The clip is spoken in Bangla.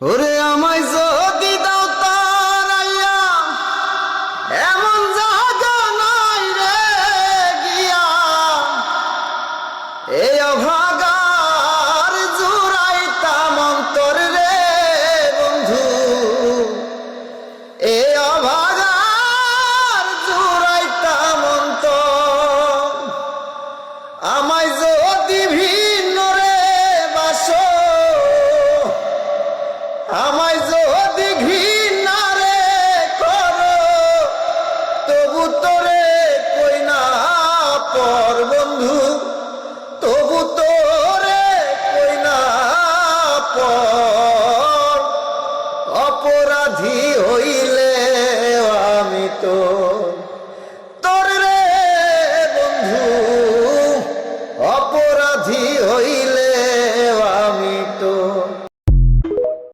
ওরে আমায় যদি দাও তারাইয়া, এমন জায়গা নাই রে গিয়া, এই অভাগার জুড়াইতাম অন্তর রে বন্ধু, এই অভাগার জুড়াইতাম অন্তর। আমায় যদি ভিন্ন রে বাসো, আমায়